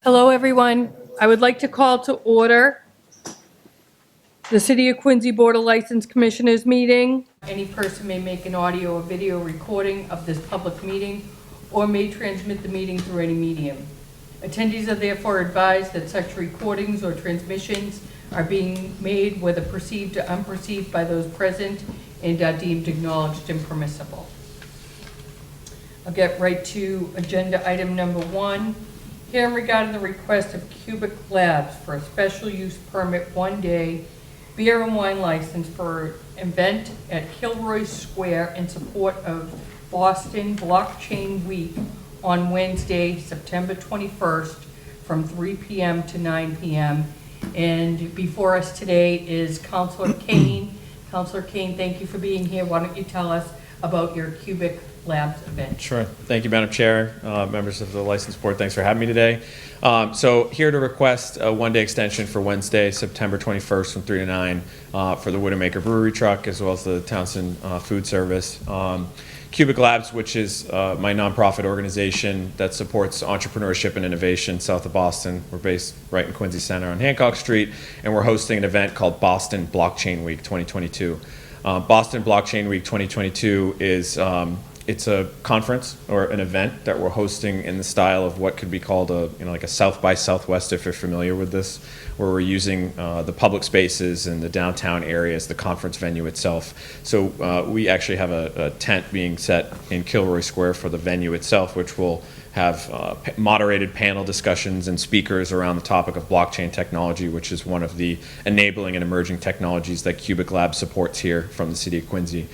Hello, everyone. I would like to call to order the City of Quincy Board of License Commissioners meeting. Any person may make an audio or video recording of this public meeting or may transmit the meeting through any medium. Attendees are therefore advised that such recordings or transmissions are being made, whether perceived or unperceived, by those present and are deemed acknowledged and permissible. I'll get right to agenda item number 1. Hearing regarding the request of Cubic Labs for a special use permit 1-day beer and wine license for an event at Kilroy Square in support of Boston Blockchain Week on Wednesday, September 21st from 3 p.m. to 9 p.m. And before us today is Councilor Kane. Councilor Kane, thank you for being here. Why don't you tell us about your Cubic Labs event? Sure. Thank you, Madam Chair, members of the License Board. Thanks for having me today. So here to request a one-day extension for Wednesday, September 21st from 3 to 9 for the Widowmaker Brewery Truck as well as the Townsend Food Service. Cubic Labs, which is my nonprofit organization that supports entrepreneurship and innovation south of Boston. We're based right in Quincy Center on Hancock Street, and we're hosting an event called Boston Blockchain Week 2022. Boston Blockchain Week 2022 is it's a conference or an event that we're hosting in the style of what could be called like a South by Southwest, if you're familiar with this, where we're using the public spaces in the downtown area as the conference venue itself. So we actually have a tent being set in Kilroy Square for the venue itself, which will have moderated panel discussions and speakers around the topic of blockchain technology, which is one of the enabling and emerging technologies that Cubic Labs supports here from the City of Quincy.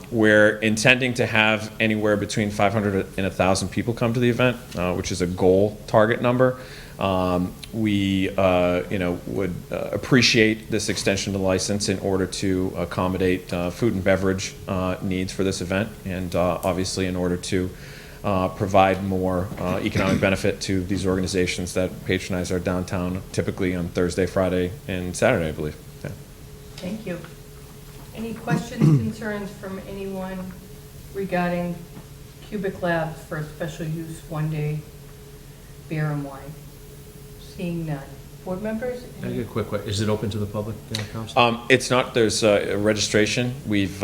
We're intending to have anywhere between 500 and 1,000 people come to the event, which is a goal target number. We would appreciate this extension of the license in order to accommodate food and beverage needs for this event, and obviously in order to provide more economic benefit to these organizations that patronize our downtown, typically on Thursday, Friday, and Saturday, I believe. Yeah. Thank you. Any questions, concerns from anyone regarding Cubic Labs for a special use 1-day beer and wine? Seeing none. Board members? I get a quick question. Is it open to the public, Council? It's not. There's a registration. We've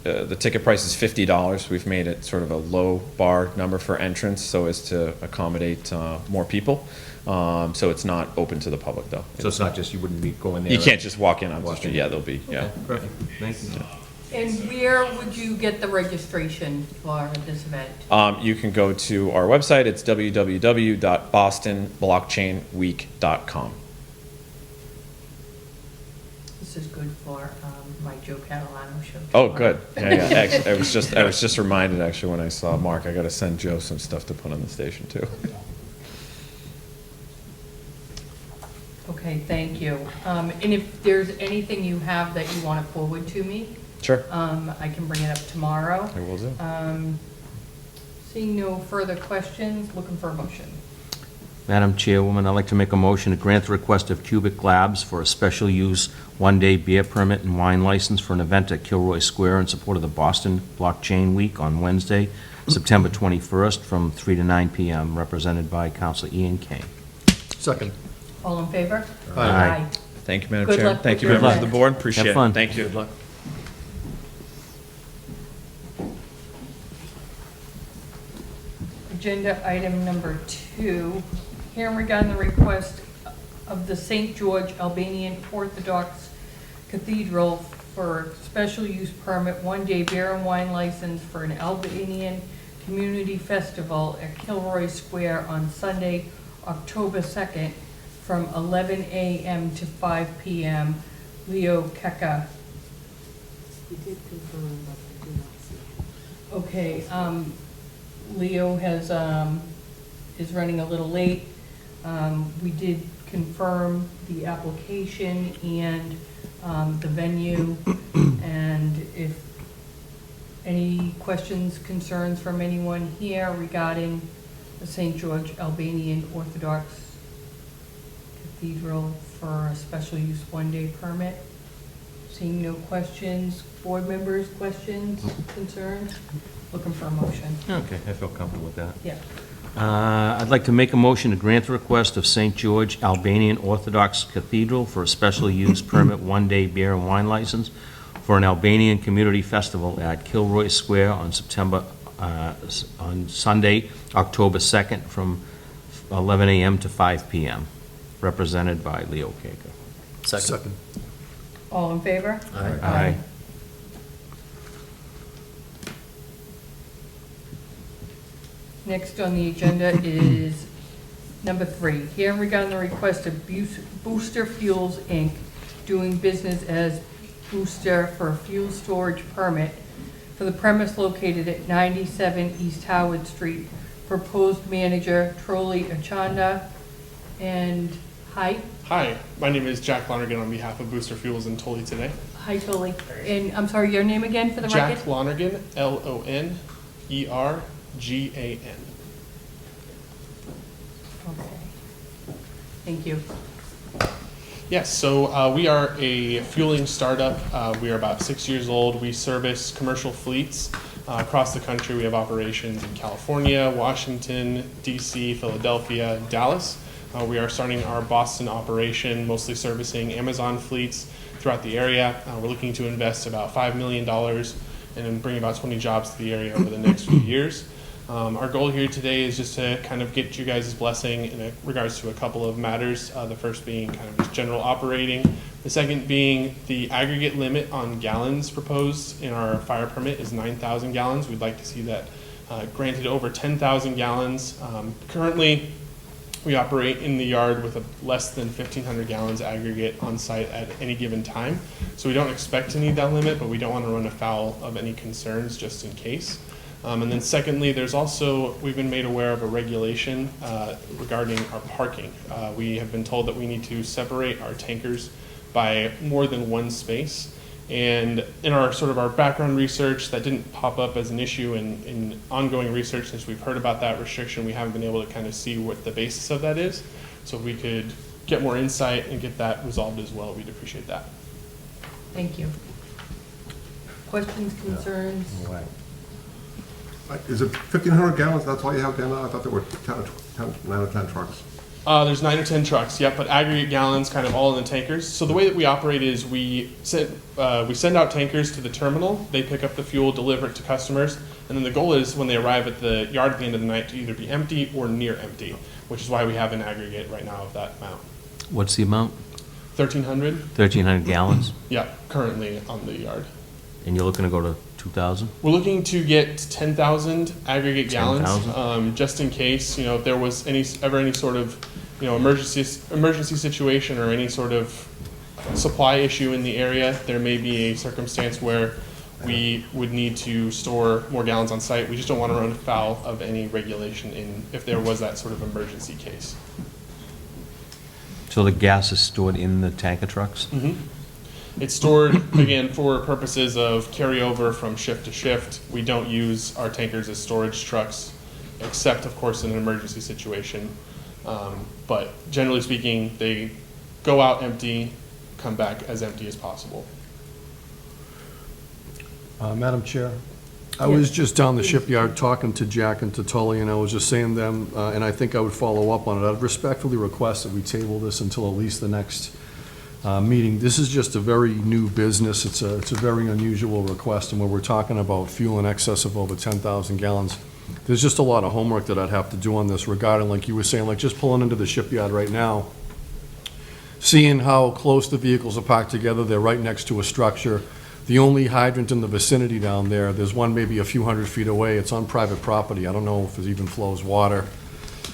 the ticket price is $50. We've made it sort of a low bar number for entrance so as to accommodate more people. So it's not open to the public, though. So it's not just, you wouldn't be going there? You can't just walk in on the street. Yeah, there'll be, yeah. Okay, perfect. Thank you. And where would you get the registration for this event? You can go to our website. It's www.bostonblockchainweek.com. This is good for my Joe Catalano show. Oh, good. Yeah, yeah. Actually, I was just reminded, actually, when I saw Mark, I got to send Joe some stuff to put on the station, too. Okay, thank you. And if there's anything you have that you want to forward to me, Sure. I can bring it up tomorrow. I will do. Seeing no further questions, looking for a motion. Madam Chairwoman, I'd like to make a motion to grant the request of Cubic Labs for a special use 1-day beer permit and wine license for an event at Kilroy Square in support of the Boston Blockchain Week on Wednesday, September 21st from 3 to 9 p.m., represented by Councilor Ian Kane. Second. All in favor? Aye. Thank you, Madam Good Chair. luck Thank with you, your members of the event. board. Appreciate Have fun. it. Thank you. Good luck. Agenda item number 2, hearing regarding the request of the St. George Albanian Orthodox Cathedral for special use permit 1-day beer and wine license for an Albanian community festival at Kilroy Square on Sunday, October 2nd from 11 a.m. to 5 p.m. Leo Keka. We did confirm, but I do not see it. Okay, Leo has, is running a little late. We did confirm the application and the venue, and if any questions, concerns from anyone here regarding the St. George Albanian Orthodox Cathedral for a special use 1-day permit? Seeing no questions, board members, questions, concerns? Looking for a motion. Okay, I feel comfortable with that. Yeah. I'd like to make a motion to grant the request of St. George Albanian Orthodox Cathedral for a special use permit one-day beer and wine license for an Albanian community festival at Kilroy Square on Sunday, October 2nd, from 11 a.m. to 5 p.m., represented by Leo Kaker. Second. All in favor? Aye. Next on the agenda is number 3. Hearing regarding the request of Booster Fuels, Inc., doing business as Booster for a fuel storage permit for the premise located at 97 East Howard Street. Proposed manager Trolley Achanda. And hi, my name is Jack Lonergan on behalf of Booster Fuels and Tully today. hi Trolley. And I'm sorry, your name again for the record? Jack Lonergan, Lonergan. Okay. Thank you. Yes, so we are a fueling startup. We are about 6 years old. We service commercial fleets across the country. We have operations in California, Washington, DC, Philadelphia, Dallas. We are starting our Boston operation, mostly servicing Amazon fleets throughout the area. We're looking to invest about $5 million and bring about 20 jobs to the area over the next few years. Our goal here today is just to kind of get you guys' blessing in regards to a couple of matters. The first being kind of just general operating. The second being the aggregate limit on gallons proposed in our fire permit is 9,000 gallons. We'd like to see that granted over 10,000 gallons. Currently, we operate in the yard with less than 1,500 gallons aggregate on site at any given time. So we don't expect to need that limit, but we don't want to run afoul of any concerns just in case. And then secondly, we've been made aware of a regulation regarding our parking. We have been told that we need to separate our tankers by more than one space. And in our background research, that didn't pop up as an issue. In ongoing research, since we've heard about that restriction, we haven't been able to kind of see what the basis of that is. So if we could get more insight and get that resolved as well, we'd appreciate that. Thank you. Questions, concerns? Is it 1,500 gallons? That's all you have down there? I thought there were 9 or 10 trucks. There's 9 or 10 trucks, yep, but aggregate gallons kind of all in the tankers. So the way that we operate is we send out tankers to the terminal, they pick up the fuel, deliver it to customers, and then the goal is when they arrive at the yard at the end of the night to either be empty or near empty, which is why we have an aggregate right now of that amount. What's the amount? 1,300, 1,300 gallons? yeah, currently on the yard. And you're looking to go to 2,000? We're looking to get 10,000 aggregate gallons, 10,000? just in case, if there was ever any sort of, emergency situation or any sort of supply issue in the area. There may be a circumstance where we would need to store more gallons on site. We just don't want to run afoul of any regulation if there was that sort of emergency case. So the gas is stored in the tanker trucks? It's stored, again, for purposes of carryover from shift to shift. We don't use our tankers as storage trucks, except, of course, in an emergency situation. But generally speaking, they go out empty, come back as empty as possible. Madam Chair, I was just down the shipyard talking to Jack and to Tully, and I was just saying to them, and I think I would follow up on it. I'd respectfully request that we table this until at least the next meeting. This is just a very new business. It's a very unusual request, and when we're talking about fuel in excess of over 10,000 gallons, there's just a lot of homework that I'd have to do on this regarding, like you were saying, like just pulling into the shipyard right now, seeing how close the vehicles are parked together. They're right next to a structure. The only hydrant in the vicinity down there, there's one maybe a few hundred feet away. It's on private property. I don't know if it even flows water.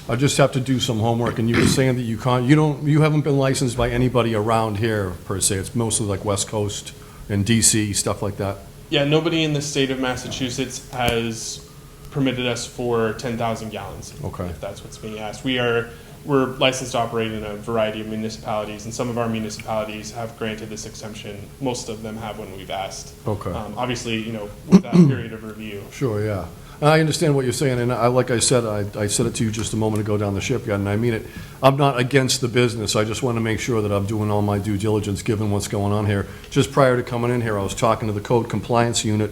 I just have to do some homework, and you were saying that you haven't been licensed by anybody around here, per se. It's mostly like West Coast and DC, stuff like that. Yeah, nobody in the state of Massachusetts has permitted us for 10,000 gallons. Okay. If that's what's being asked. We're licensed to operate in a variety of municipalities, and some of our municipalities have granted this exemption. Most of them have when we've asked. Okay. Obviously, with that period of review. Sure, yeah. I understand what you're saying, and like I said, I said it to you just a moment ago down the shipyard, and I mean it. I'm not against the business, I just want to make sure that I'm doing all my due diligence, given what's going on here. Just prior to coming in here, I was talking to the code compliance unit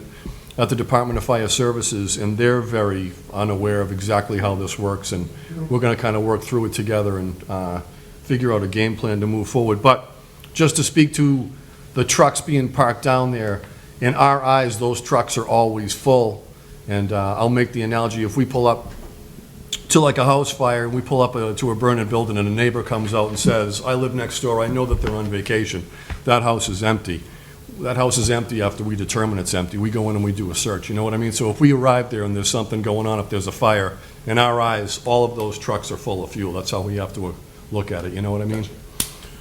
at the Department of Fire Services, and they're very unaware of exactly how this works, and we're going to kind of work through it together and figure out a game plan to move forward. But just to speak to the trucks being parked down there, in our eyes, those trucks are always full. And I'll make the analogy, if we pull up to like a house fire, and we pull up to a burning building, and a neighbor comes out and says, I live next door, I know that they're on vacation, that house is empty. That house is empty after we determine it's empty. We go in and we do a search, you know what I mean? So if we arrive there and there's something going on, if there's a fire, in our eyes, all of those trucks are full of fuel. That's how we have to look at it, you know what I mean?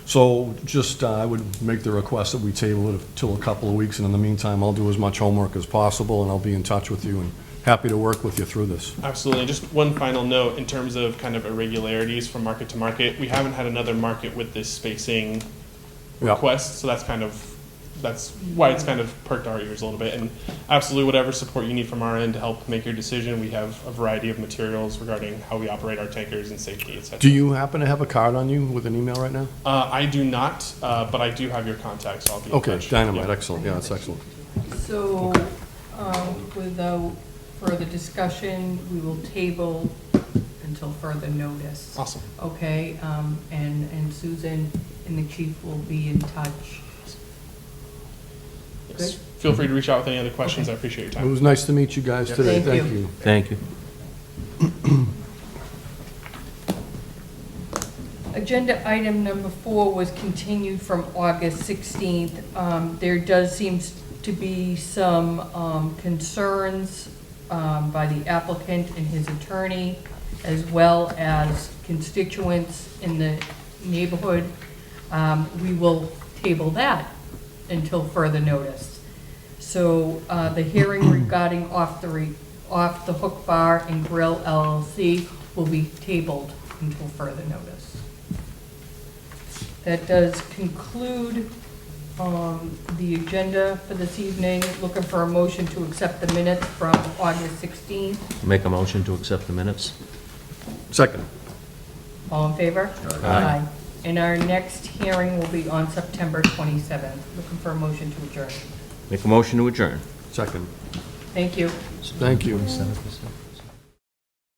So just, I would make the request that we table it till a couple of weeks, and in the meantime, I'll do as much homework as possible, and I'll be in touch with you, and happy to work with you through this. Absolutely. Just one final note in terms of kind of irregularities from market to market. We haven't had another market with this spacing Yeah. request, so that's why it's kind of perked our ears a little bit. And absolutely, whatever support you need from our end to help make your decision, we have a variety of materials regarding how we operate our tankers and safety, etc. Do you happen to have a card on you with an email right now? I do not, but I do have your contact, so I'll be in Okay, touch. dynamite, Yeah. excellent, yeah, that's excellent. So, without further discussion, we will table until further notice. Awesome. Okay, and Susan and the chief will be in touch. Yes. Good. Feel free to reach out with any other questions. Okay. I appreciate your It time. was nice to meet you guys today, Thank thank you. you. Thank you. Agenda item number 4 was continued from August 16th. There does seem to be some concerns by the applicant and his attorney, as well as constituents in the neighborhood. We will table that until further notice. So the hearing regarding Off the Hook Bar and Grill LLC will be tabled until further notice. That does conclude the agenda for this evening. Looking for a motion to accept the minutes from August 16th. Make a motion to accept the minutes? Second. All in favor? Aye. And our next hearing will be on September 27th. Looking for a motion to adjourn. Make a motion to adjourn. Second. Thank you. Thank you. Set up this up.